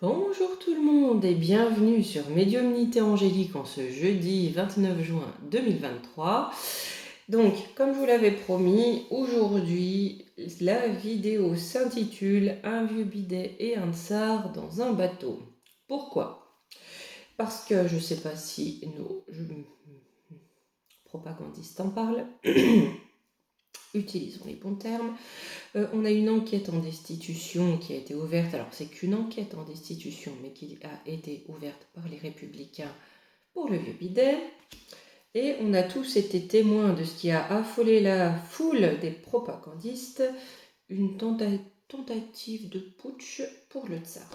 Bonjour tout le monde et bienvenue sur Médiumnité Angélique en ce jeudi 29 juin 2023. Donc, comme je vous l'avais promis, aujourd'hui, la vidéo s'intitule Un vieux bidet et un tsar dans un bateau. Pourquoi? Parce que je ne sais pas si nos propagandistes en parlent, utilisons les bons termes. On a une enquête en destitution qui a été ouverte, alors c'est qu'une enquête en destitution, mais qui a été ouverte par les Républicains pour le vieux bidet. Et on a tous été témoins de ce qui a affolé la foule des propagandistes, une tentative de putsch pour le tsar.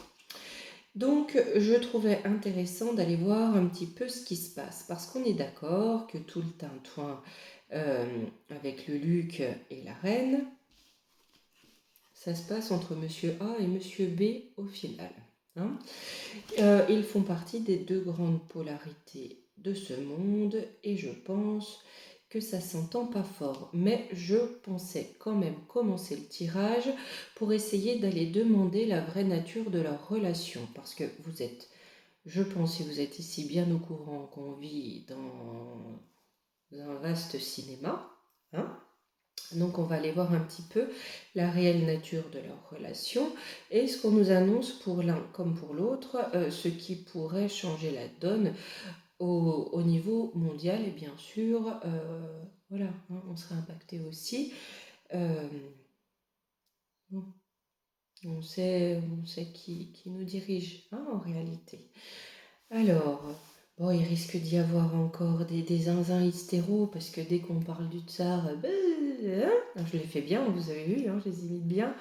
Donc je trouvais intéressant d'aller voir un petit peu ce qui se passe, parce qu'on est d'accord que tout le tintouin avec le Luc et la reine, ça se passe entre Monsieur A et Monsieur B au final. Hein. Ils font partie des deux grandes polarités de ce monde et je pense que ça s'entend pas fort. Mais je pensais quand même commencer le tirage pour essayer d'aller demander la vraie nature de leur relation. Parce que vous êtes, je pense, si vous êtes ici bien au courant qu'on vit dans un vaste cinéma. Hein. Donc on va aller voir un petit peu la réelle nature de leur relation et ce qu'on nous annonce pour l'un comme pour l'autre, ce qui pourrait changer la donne au niveau mondial et bien sûr, voilà, hein, on serait impacté aussi. On sait qui nous dirige hein, en réalité. Alors, bon, il risque d'y avoir encore des zinzins hystéros parce que dès qu'on parle du tsar, hein, je les fais bien, vous avez vu, hein, je les imite bien.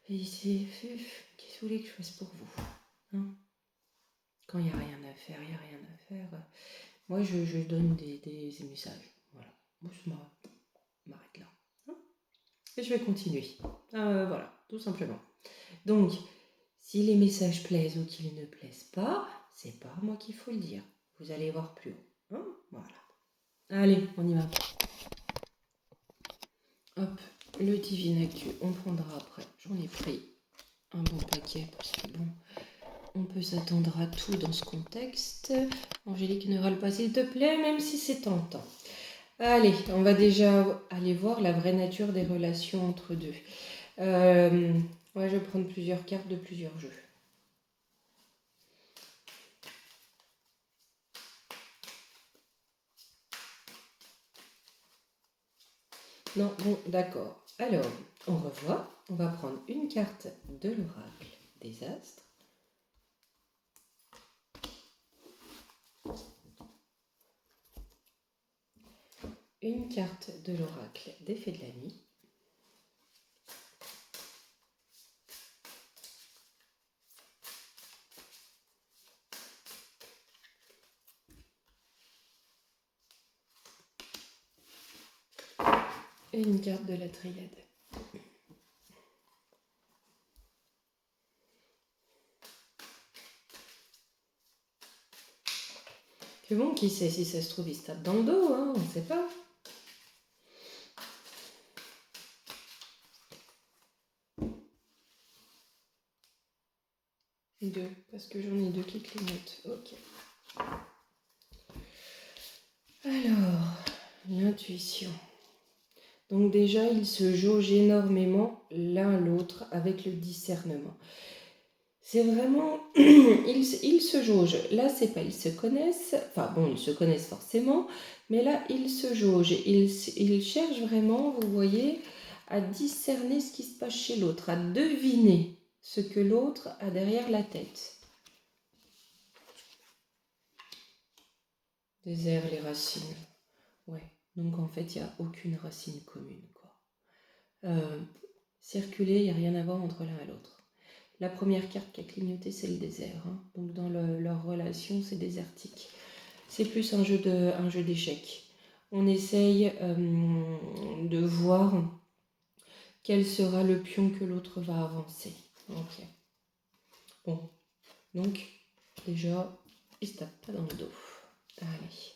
Et qu'est-ce que vous voulez que je fasse pour vous hein. Quand il n'y a rien à faire, il n'y a rien à faire. Moi, je donne des messages. Voilà. Moi, je m'arrête là. Hein et je vais continuer. Voilà, tout simplement. Donc, si les messages plaisent ou qu'ils ne plaisent pas, c'est pas à moi qu'il faut le dire. Vous allez voir plus haut. Hein voilà. Allez, on y va. Hop, le Divine Actu, on prendra après. J'en ai pris un bon paquet parce que bon, on peut s'attendre à tout dans ce contexte. Angélique, ne râle pas s'il te plaît, même si c'est tentant. Allez, on va déjà aller voir la vraie nature des relations entre deux. Ouais, je vais prendre plusieurs cartes de plusieurs jeux. Non, bon, d'accord. Alors, on revoit. On va prendre une carte de l'oracle des astres. Une carte de l'oracle des fées de la nuit. Et une carte de la triade. C'est bon, qui sait si ça se trouve, il se tape dans le dos, hein, on ne sait pas. Deux, parce que j'en ai deux qui clignotent. Ok. Alors, l'intuition. Donc déjà, ils se jaugent énormément l'un l'autre avec le discernement. C'est vraiment... ils se jaugent. Là, c'est pas... Ils se connaissent. Enfin bon, ils se connaissent forcément. Mais là, ils se jaugent. Ils cherchent vraiment, vous voyez, à discerner ce qui se passe chez l'autre, à deviner ce que l'autre a derrière la tête. Désert, les racines. Ouais. Donc en fait, il n'y a aucune racine commune, quoi. Circuler, il n'y a rien à voir entre l'un et l'autre. La première carte qui a clignoté, c'est le désert. Hein. Donc dans leur relation, c'est désertique. C'est plus un jeu d'échecs. On essaye de voir quel sera le pion que l'autre va avancer. Ok. Bon. Donc, déjà, il se tape pas dans le dos. Allez.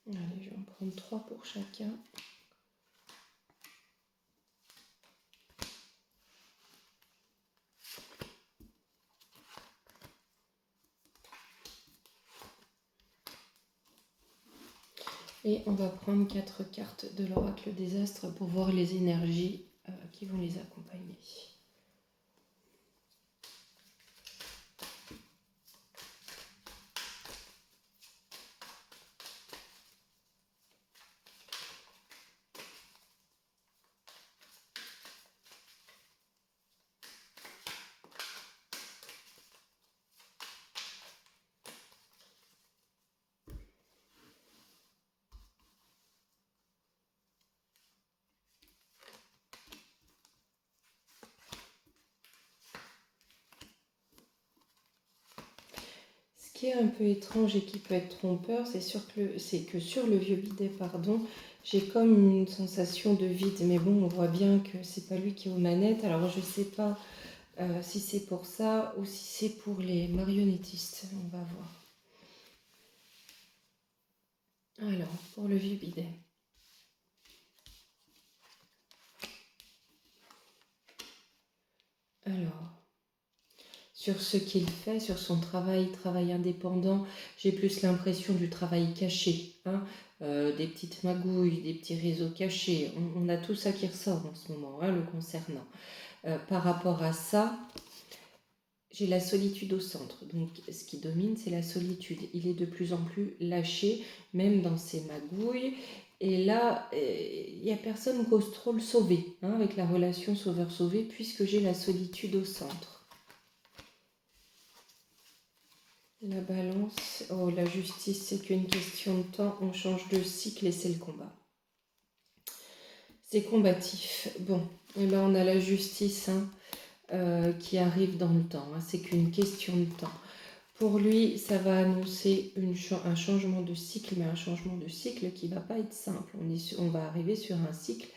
Allez, je vais en prendre 3 pour chacun. Et on va prendre 4 cartes de l'oracle des astres pour voir les énergies qui vont les accompagner. Ce qui est un peu étrange et qui peut être trompeur, c'est que sur le vieux bidet, j'ai comme une sensation de vide. Mais bon, on voit bien que c'est pas lui qui est aux manettes. Alors je sais pas si c'est pour ça ou si c'est pour les marionnettistes. On va voir. Alors, pour le vieux bidet. Alors, sur ce qu'il fait, sur son travail indépendant, j'ai plus l'impression du travail caché, des petites magouilles, des petits réseaux cachés. On a tout ça qui ressort en ce moment, le concernant. Par rapport à ça, j'ai la solitude au centre. Donc, ce qui domine, c'est la solitude. Il est de plus en plus lâché, même dans ses magouilles. Et là, il n'y a personne qui ose trop le sauver, avec la relation sauveur-sauvé, puisque j'ai la solitude au centre. La balance, oh, la justice, c'est qu'une question de temps. On change de cycle et c'est le combat. C'est combatif. Bon, et ben on a la justice, qui arrive dans le temps. C'est qu'une question de temps. Pour lui, ça va annoncer un changement de cycle, mais un changement de cycle qui ne va pas être simple. On va arriver sur un cycle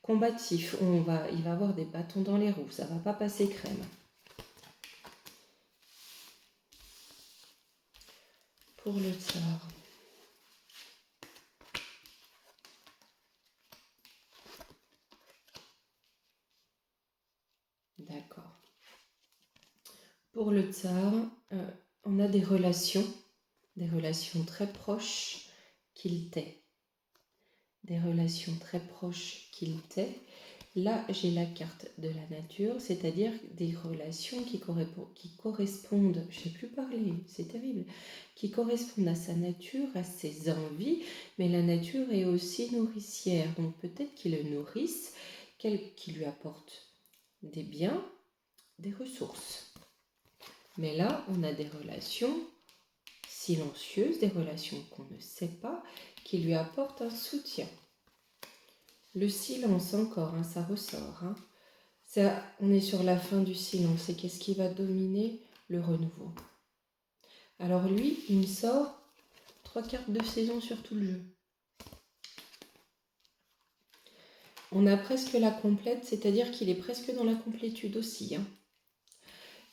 combatif. Il va avoir des bâtons dans les roues. Ça ne va pas passer crème. Pour le tsar. D'accord. Pour le tsar, on a des relations très proches qu'il tait. Des relations très proches qu'il tait. Là, j'ai la carte de la nature, c'est-à-dire des relations qui correspondent, je ne sais plus parler, c'est terrible, qui correspondent à sa nature, à ses envies, mais la nature est aussi nourricière, donc peut-être qu'il le nourrisse, qu'il lui apporte des biens, des ressources. Mais là, on a des relations silencieuses, des relations qu'on ne sait pas, qui lui apportent un soutien. Le silence encore, ça ressort. On est sur la fin du silence. Et qu'est-ce qui va dominer? Le renouveau. Alors lui, il me sort 3 cartes de saison sur tout le jeu. On a presque la complète, c'est-à-dire qu'il est presque dans la complétude aussi.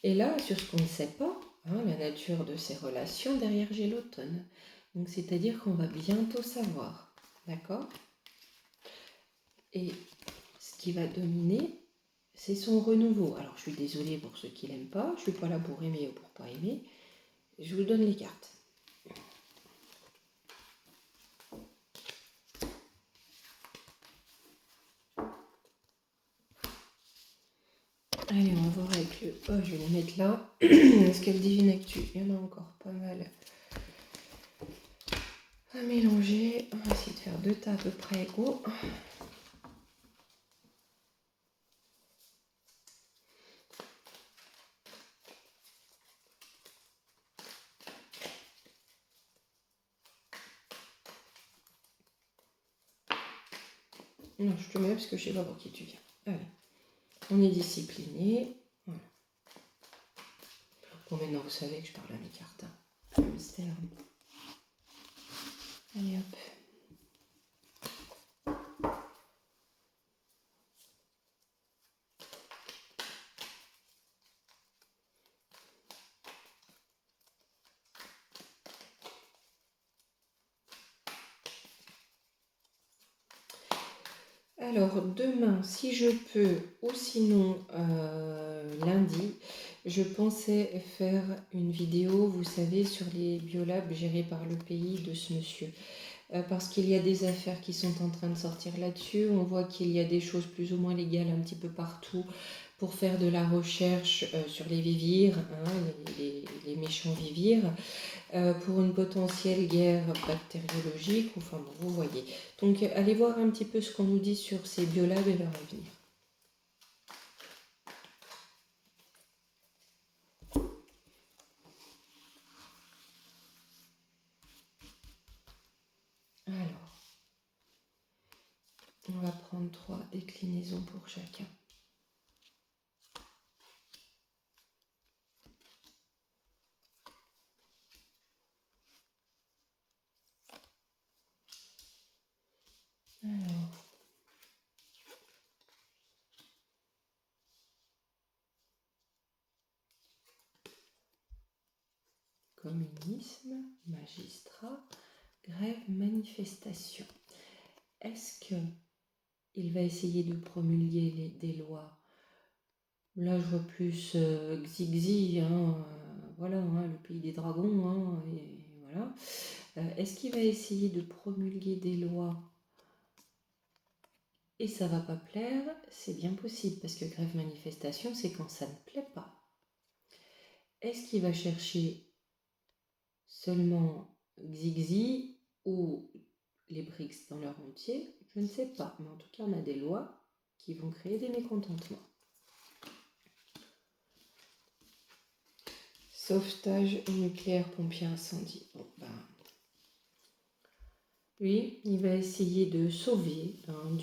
Et là, sur ce qu'on ne sait pas, la nature de ces relations, derrière j'ai l'automne. Donc c'est-à-dire qu'on va bientôt savoir. D'accord? Et ce qui va dominer, c'est son renouveau. Alors, je suis désolée pour ceux qui l'aiment pas. Je suis pas là pour aimer ou pour pas aimer. Je vous donne les cartes. Allez, on va voir avec le... Oh, je vais les mettre là. Parce que le Divine Actu, il y en a encore pas mal à mélanger. On va essayer de faire 2 tas à peu près égaux. Non, je te mets parce que je sais pas pour qui tu viens. Allez, on est discipliné. Voilà. Bon, maintenant vous savez que je parle à mes cartes. Le mystère. Allez hop. Alors, demain, si je peux, ou sinon lundi, je pensais faire une vidéo, vous savez, sur les biolabs gérés par le pays de ce monsieur. Parce qu'il y a des affaires qui sont en train de sortir là-dessus. On voit qu'il y a des choses plus ou moins légales un petit peu partout pour faire de la recherche sur les vivires, hein, les méchants vivires. Pour une potentielle guerre bactériologique, enfin bon, vous voyez. Donc allez voir un petit peu ce qu'on nous dit sur ces biolabs et leur avenir. Alors, on va prendre 3 déclinaisons pour chacun. Alors, communisme, magistrat, grève, manifestation. Est-ce qu'il va essayer de promulguer des lois? Là, je vois plus Xixi, hein, voilà, hein, le pays des dragons, hein, et voilà. Est-ce qu'il va essayer de promulguer des lois et ça va pas plaire? C'est bien possible, parce que grève manifestation, c'est quand ça ne plaît pas. Est-ce qu'il va chercher seulement Xixi ou les BRICS dans leur entier? Je ne sais pas, mais en tout cas, on a des lois qui vont créer des mécontentements. Sauvetage nucléaire, pompier, incendie. Bon, ben, lui, il va essayer de sauver d'un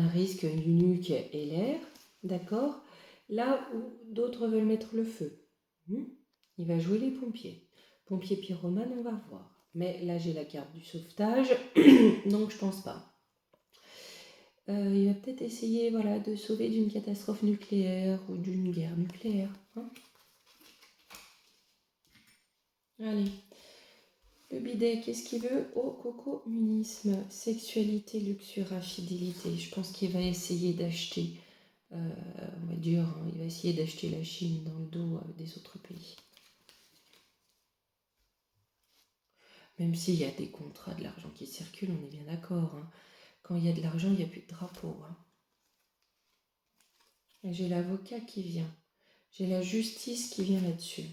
risque nuque et l'air, d'accord? Là où d'autres veulent mettre le feu. Il va jouer les pompiers. Pompiers pyromanes, on va voir. Mais là, j'ai la carte du sauvetage, donc je pense pas. Il va peut-être essayer, voilà, de sauver d'une catastrophe nucléaire ou d'une guerre nucléaire. Hein? Allez. Le bidet, qu'est-ce qu'il veut? Communisme, sexualité, luxure, fidélité. Je pense qu'il va essayer d'acheter, on va dire, hein, il va essayer d'acheter la Chine dans le dos des autres pays. Même s'il y a des contrats, de l'argent qui circule, on est bien d'accord. Hein. Quand il y a de l'argent, il n'y a plus de drapeau. Hein. J'ai l'avocat qui vient. J'ai la justice qui vient là-dessus.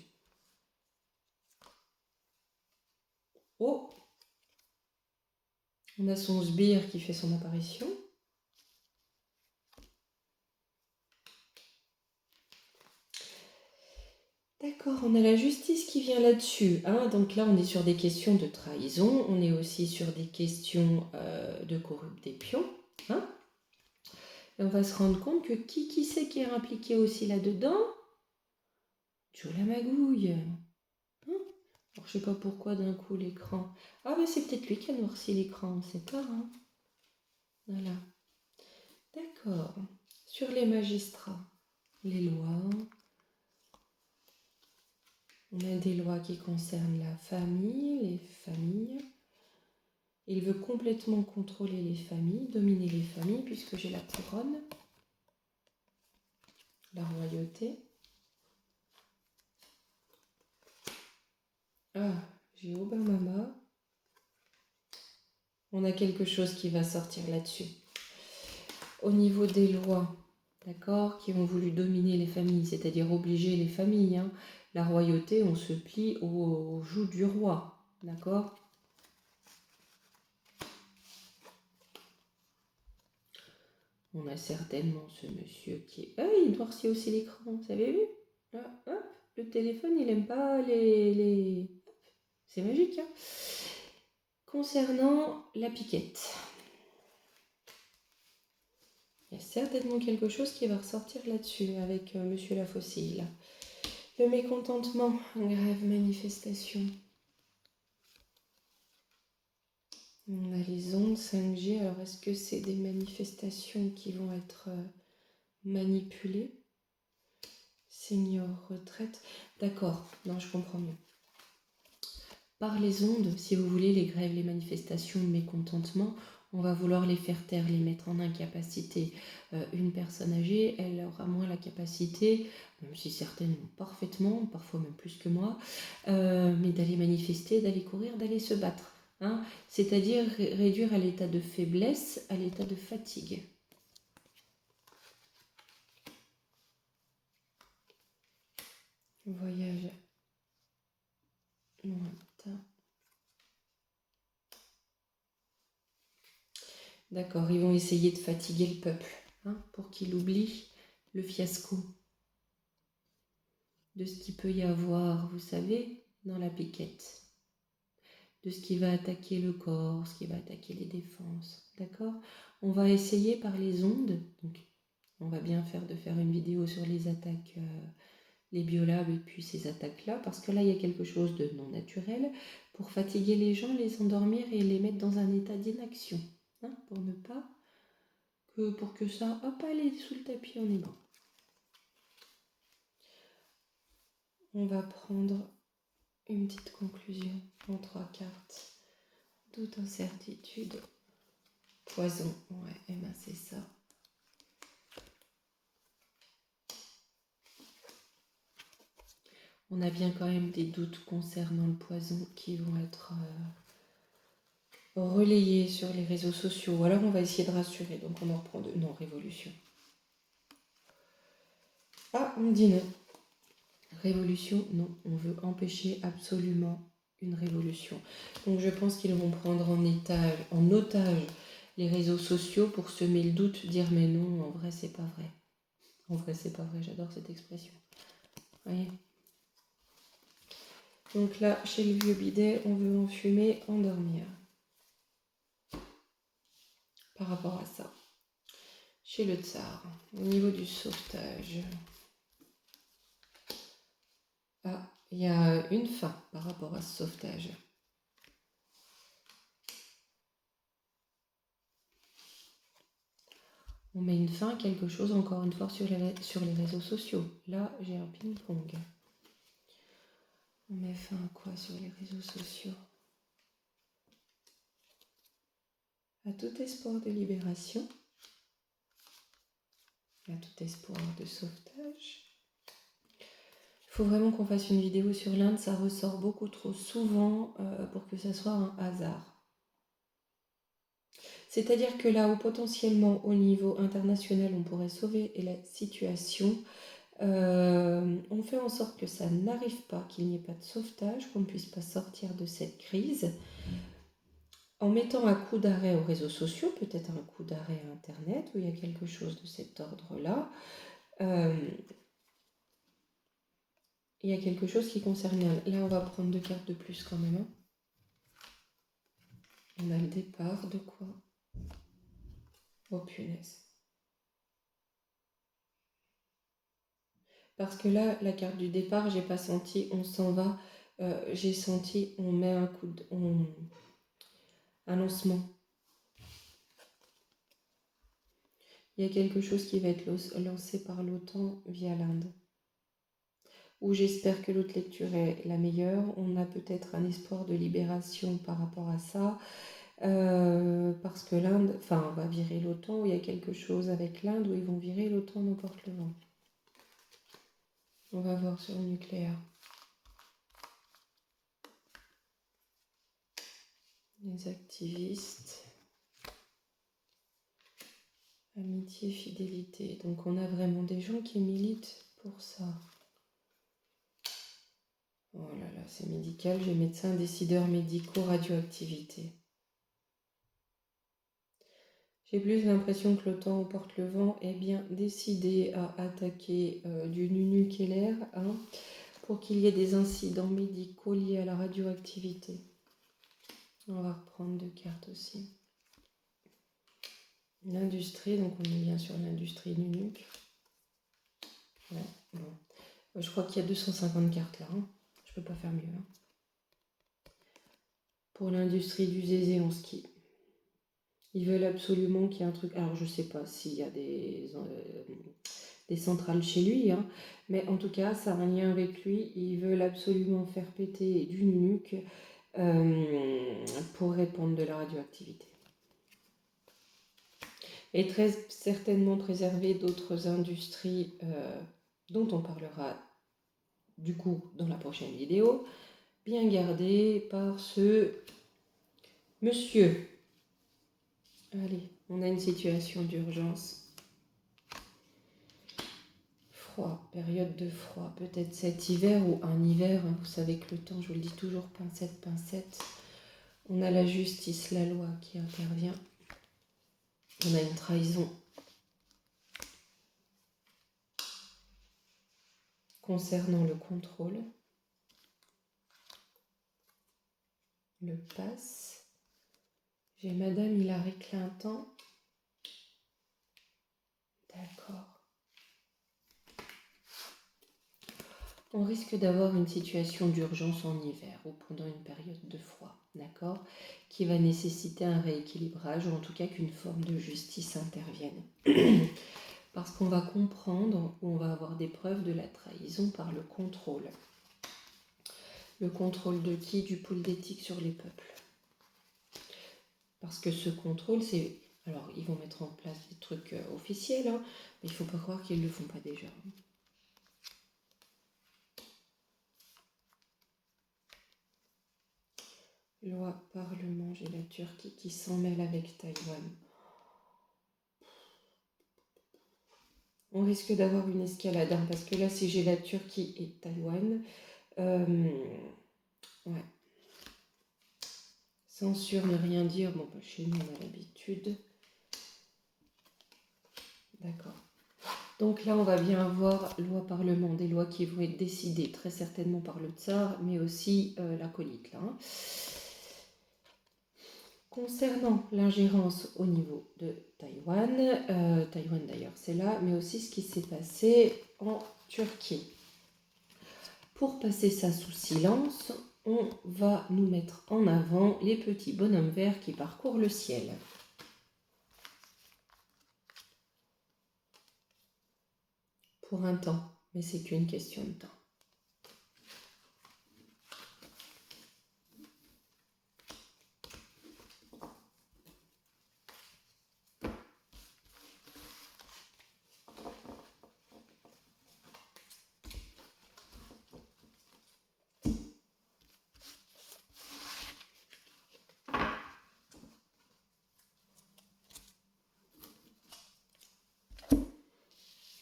Oh! On a son sbire qui fait son apparition. D'accord, on a la justice qui vient là-dessus. Hein. Donc là, on est sur des questions de trahison. On est aussi sur des questions de corruption des pions. Hein. Et on va se rendre compte que qui c'est qui est impliqué aussi là-dedans? Joe la magouille. Hein. Alors, je sais pas pourquoi d'un coup l'écran... Ah ben c'est peut-être lui qui a noirci l'écran, on ne sait pas. Hein. Voilà. D'accord. Sur les magistrats, les lois. On a des lois qui concernent la famille, les familles. Il veut complètement contrôler les familles, dominer les familles, puisque j'ai la couronne, la royauté. Ah, j'ai Obama. On a quelque chose qui va sortir là-dessus. Au niveau des lois, d'accord, qui ont voulu dominer les familles, c'est-à-dire obliger les familles. Hein. La royauté, on se plie au joug du roi, d'accord? On a certainement ce monsieur qui est... Ah, il noircit aussi l'écran, vous avez vu? Là, hop, le téléphone, il aime pas les... C'est magique, hein? Concernant la piquette, il y a certainement quelque chose qui va ressortir là-dessus avec monsieur la fossile. Le mécontentement, grève, manifestation. On a les ondes 5G, alors est-ce que c'est des manifestations qui vont être manipulées? Senior, retraite, d'accord, non je comprends mieux. Par les ondes, si vous voulez, les grèves, les manifestations, le mécontentement, on va vouloir les faire taire, les mettre en incapacité. Une personne âgée, elle aura moins la capacité, même si certaines l'ont parfaitement, parfois même plus que moi, mais d'aller manifester, d'aller courir, d'aller se battre. Hein. C'est-à-dire réduire à l'état de faiblesse, à l'état de fatigue. Voyage lointain. D'accord, ils vont essayer de fatiguer le peuple, hein, pour qu'il oublie le fiasco de ce qu'il peut y avoir, vous savez, dans la piquette, de ce qui va attaquer le corps, ce qui va attaquer les défenses, d'accord? On va essayer par les ondes, donc on va bien faire de faire une vidéo sur les attaques, les biolabs et puis ces attaques-là, parce que là, il y a quelque chose de non naturel pour fatiguer les gens, les endormir et les mettre dans un état d'inaction, hein, pour ne pas pour que ça, hop, allez, sous le tapis, on est bon. On va prendre une petite conclusion en 3 cartes. Doute, incertitude, poison. Ouais, et ben c'est ça. On a bien quand même des doutes concernant le poison qui vont être relayés sur les réseaux sociaux. Ou alors on va essayer de rassurer. Donc on en reprend deux. Non, révolution. Ah, on me dit non. Révolution, non. On veut empêcher absolument une révolution. Donc je pense qu'ils vont prendre en otage les réseaux sociaux pour semer le doute, dire mais non, en vrai c'est pas vrai. En vrai c'est pas vrai, j'adore cette expression. Voyez. Donc là, chez le vieux bidet, on veut enfumer, endormir. Par rapport à ça. Chez le tsar, au niveau du sauvetage. Ah, il y a une fin par rapport à ce sauvetage. On met une fin à quelque chose, encore une fois, sur les réseaux sociaux. Là, j'ai un ping-pong. On met fin à quoi sur les réseaux sociaux? À tout espoir de libération. À tout espoir de sauvetage. Il faut vraiment qu'on fasse une vidéo sur l'Inde, ça ressort beaucoup trop souvent pour que ça soit un hasard. C'est-à-dire que là où potentiellement au niveau international on pourrait sauver la situation, on fait en sorte que ça n'arrive pas, qu'il n'y ait pas de sauvetage, qu'on ne puisse pas sortir de cette crise, en mettant un coup d'arrêt aux réseaux sociaux, peut-être un coup d'arrêt à Internet, où il y a quelque chose de cet ordre-là. Il y a quelque chose qui concerne l'Inde. Là, on va prendre 2 cartes de plus quand même. Hein. On a le départ de quoi? Oh punaise. Parce que là, la carte du départ, j'ai pas senti on s'en va. J'ai senti on met un coup de... un lancement. Il y a quelque chose qui va être lancé par l'OTAN via l'Inde. Où j'espère que l'autre lecture est la meilleure. On a peut-être un espoir de libération par rapport à ça. Parce que l'Inde, enfin, on va virer l'OTAN, où il y a quelque chose avec l'Inde, où ils vont virer l'OTAN n'importe le vent. On va voir sur le nucléaire. Les activistes. Amitié, fidélité. Donc on a vraiment des gens qui militent pour ça. Oh là là, c'est médical. J'ai médecins, décideurs médicaux, radioactivité. J'ai plus l'impression que l'OTAN porte le vent est bien décidé à attaquer du nucléaire, hein, pour qu'il y ait des incidents médicaux liés à la radioactivité. On va reprendre 2 cartes aussi. L'industrie, donc on est bien sur l'industrie du nuque. Ouais, bon. Je crois qu'il y a 250 cartes là. Hein. Je peux pas faire mieux. Hein. Pour l'industrie du zézé en ski. Ils veulent absolument qu'il y ait un truc. Alors je sais pas s'il y a des centrales chez lui, hein, mais en tout cas ça a un lien avec lui. Ils veulent absolument faire péter du nuque pour répandre de la radioactivité. et très certainement préserver d'autres industries dont on parlera du coup dans la prochaine vidéo, bien gardées par ce monsieur. Allez, on a une situation d'urgence. Froid, période de froid, peut-être cet hiver ou un hiver, hein, vous savez que le temps, je vous le dis toujours, pincette, pincette. On a la justice, la loi qui intervient. On a une trahison. Concernant le contrôle, le passe. J'ai Madame Hilary Clinton. D'accord. On risque d'avoir une situation d'urgence en hiver ou pendant une période de froid, d'accord, qui va nécessiter un rééquilibrage ou en tout cas qu'une forme de justice intervienne. Parce qu'on va comprendre ou on va avoir des preuves de la trahison par le contrôle. Le contrôle de qui? Du pôle d'éthique sur les peuples. Parce que ce contrôle, c'est... Alors, ils vont mettre en place des trucs officiels, hein, mais il ne faut pas croire qu'ils ne le font pas déjà. Loi, Parlement, j'ai la Turquie qui s'en mêle avec Taïwan. On risque d'avoir une escalade, hein, parce que là, si j'ai la Turquie et Taïwan, ouais. Censure, ne rien dire, bon, bah, chez nous, on a l'habitude. D'accord. Donc là, on va bien avoir loi Parlement, des lois qui vont être décidées très certainement par le tsar, mais aussi l'acolyte, là. Hein. Concernant l'ingérence au niveau de Taïwan, Taïwan d'ailleurs c'est là, mais aussi ce qui s'est passé en Turquie. Pour passer ça sous silence, on va nous mettre en avant les petits bonhommes verts qui parcourent le ciel. Pour un temps, mais c'est qu'une question de temps.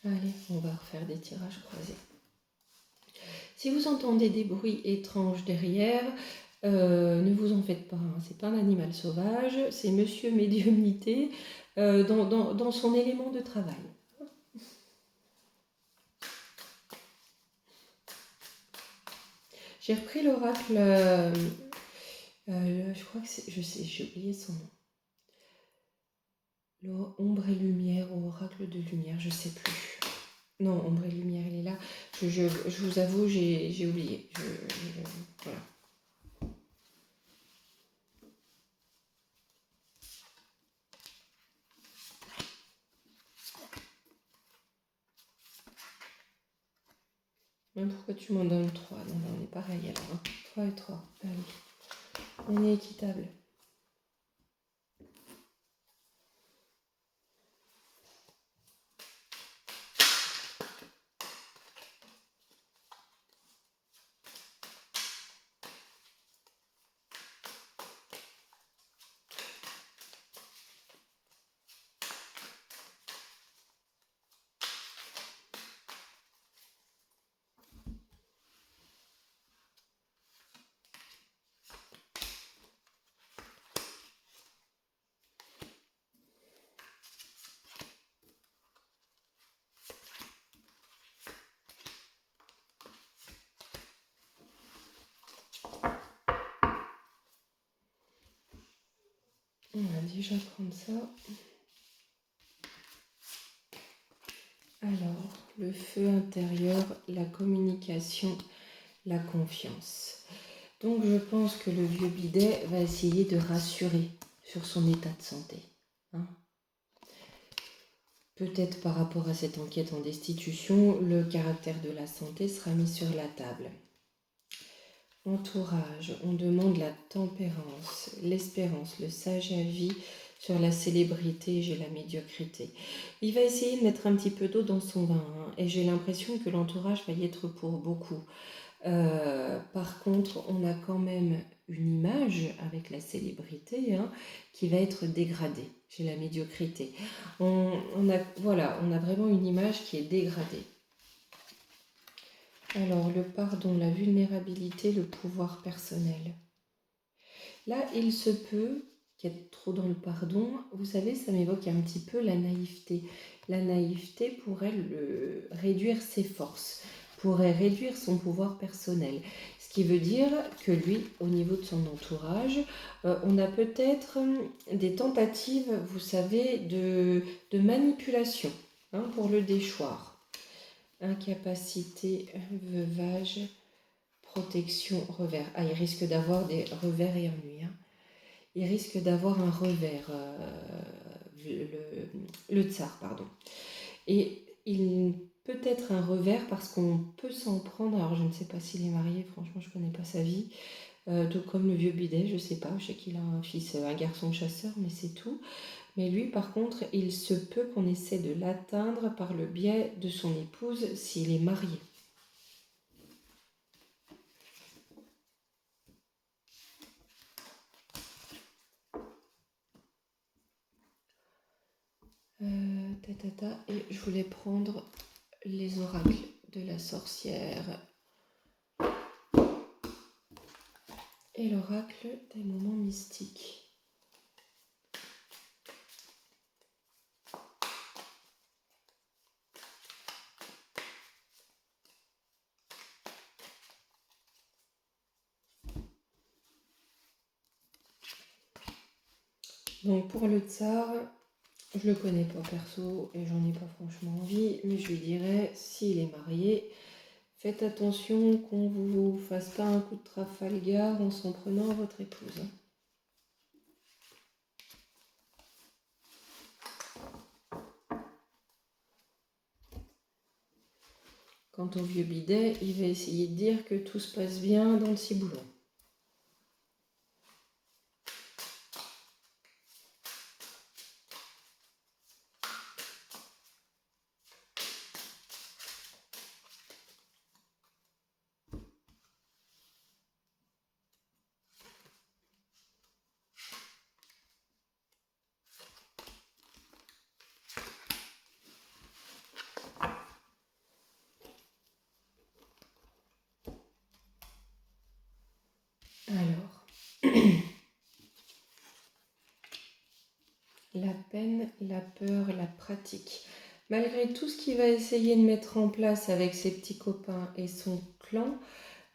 Allez, on va refaire des tirages croisés. Si vous entendez des bruits étranges derrière, ne vous en faites pas, hein, c'est pas un animal sauvage, c'est Monsieur Médiumnité dans son élément de travail. J'ai repris l'oracle, je crois que c'est, je sais, j'ai oublié son nom. Ombre et lumière, oracle de lumière, je sais plus. Non, ombre et lumière, il est là. Je vous avoue, j'ai oublié. Voilà. Même pourquoi tu m'en donnes 3? Non, on est pareil alors. Hein. 3 et 3. Allez. On est équitable. On va déjà prendre ça. Alors, le feu intérieur, la communication, la confiance. Donc, je pense que le vieux bidet va essayer de rassurer sur son état de santé. Hein. Peut-être par rapport à cette enquête en destitution, le caractère de la santé sera mis sur la table. Entourage, on demande la tempérance, l'espérance, le sage à vie, Sur la célébrité, j'ai la médiocrité. Il va essayer de mettre un petit peu d'eau dans son vin, hein, et j'ai l'impression que l'entourage va y être pour beaucoup. Par contre, on a quand même une image avec la célébrité, hein, qui va être dégradée. J'ai la médiocrité. Voilà, on a vraiment une image qui est dégradée. Alors, le pardon, la vulnérabilité, le pouvoir personnel. Là, il se peut qu'être trop dans le pardon, vous savez, ça m'évoque un petit peu la naïveté. La naïveté pourrait réduire ses forces, pourrait réduire son pouvoir personnel. Ce qui veut dire que lui, au niveau de son entourage, on a peut-être des tentatives, vous savez, de manipulation, hein, pour le déchoir. Incapacité, veuvage, protection, revers. Ah, il risque d'avoir des revers et ennuis. Hein. Il risque d'avoir un revers, le tsar, pardon. Et il peut être un revers parce qu'on peut s'en prendre. Alors, je ne sais pas s'il est marié, franchement, je ne connais pas sa vie. Tout comme le vieux bidet, je ne sais pas. Je sais qu'il a un fils, un garçon chasseur, mais c'est tout. Mais lui, par contre, il se peut qu'on essaie de l'atteindre par le biais de son épouse s'il est marié. Et je voulais prendre les oracles de la sorcière et l'oracle des moments mystiques. Donc pour le tsar, je le connais pas perso et j'en ai pas franchement envie, mais je lui dirais, s'il est marié, faites attention qu'on vous fasse pas un coup de Trafalgar en s'en prenant à votre épouse. Quant au vieux bidet, il va essayer de dire que tout se passe bien dans le ciboulot. Alors, la peine, la peur, la pratique. Malgré tout ce qu'il va essayer de mettre en place avec ses petits copains et son clan,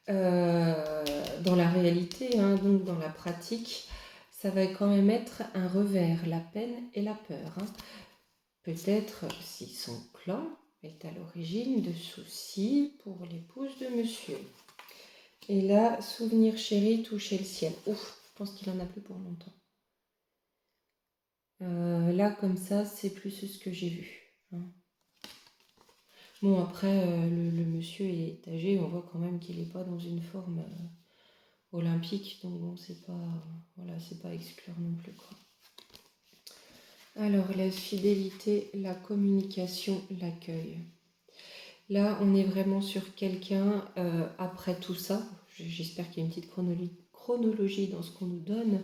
dans la réalité, hein, donc dans la pratique, ça va quand même être un revers, la peine et la peur. Hein. Peut-être si son clan est à l'origine de soucis pour l'épouse de monsieur. Et là, souvenir chéri, toucher le ciel. Ouf, je pense qu'il en a plus pour longtemps. Là, comme ça, c'est plus ce que j'ai vu. Hein. Bon, après, le monsieur est âgé, on voit quand même qu'il n'est pas dans une forme olympique, donc bon, c'est pas exclure non plus, quoi. Alors, la fidélité, la communication, l'accueil. Là, on est vraiment sur quelqu'un, après tout ça, j'espère qu'il y a une petite chronologie dans ce qu'on nous donne,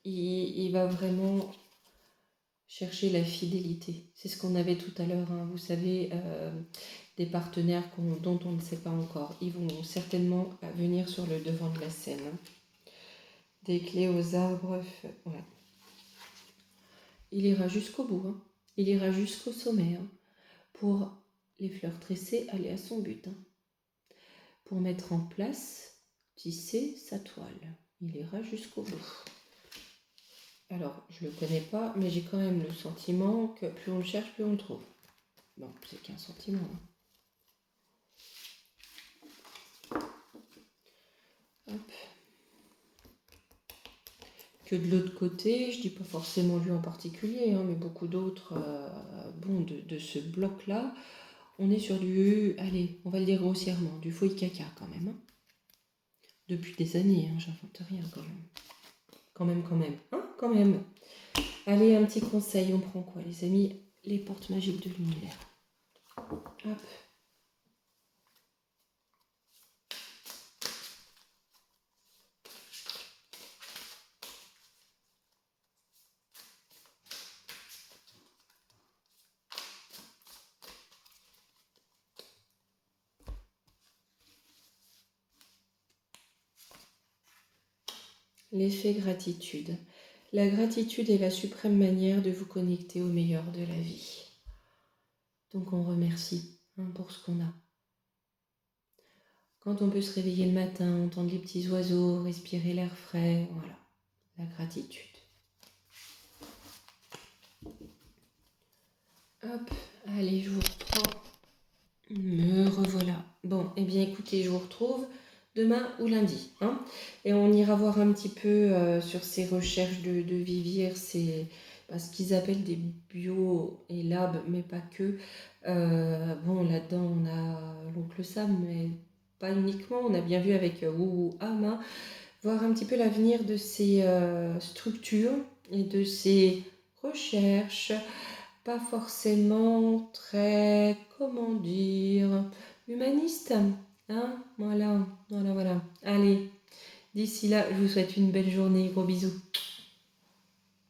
il va vraiment chercher la fidélité. C'est ce qu'on avait tout à l'heure, hein. Vous savez, des partenaires dont on ne sait pas encore. Ils vont certainement venir sur le devant de la scène. Hein. Des clés aux arbres, ouais. Il ira jusqu'au bout, hein. Il ira jusqu'au sommet, hein. Pour les fleurs tressées, aller à son but. Hein. Pour mettre en place, tisser sa toile. Il ira jusqu'au bout. Alors, je ne le connais pas, mais j'ai quand même le sentiment que plus on le cherche, plus on le trouve. Bon, c'est qu'un sentiment. Hein. Hop. Que de l'autre côté, je dis pas forcément lui en particulier, hein, mais beaucoup d'autres, de ce bloc-là, on est sur du, allez, on va le dire grossièrement, du fouille caca quand même. Hein. Depuis des années, hein, j'invente rien quand même. Quand même. Hein. quand même. Allez, un petit conseil, on prend quoi les amis? Les portes magiques de l'univers. Hop. L'effet gratitude. La gratitude est la suprême manière de vous connecter au meilleur de la vie. Donc on remercie pour ce qu'on a. Quand on peut se réveiller le matin, entendre les petits oiseaux, respirer l'air frais, voilà, la gratitude. Hop, allez, je vous reprends. Me revoilà. Bon, eh bien écoutez, je vous retrouve demain ou lundi. Et on ira voir un petit peu sur ces recherches de Vivier, c'est ce qu'ils appellent des bio et lab, mais pas que. Bon, là-dedans, on a l'oncle Sam, mais pas uniquement. On a bien vu avec Wouhou Ham, voir un petit peu l'avenir de ces structures et de ces recherches. Pas forcément très, comment dire, humaniste. Voilà. Allez, d'ici là, je vous souhaite une belle journée. Gros bisous.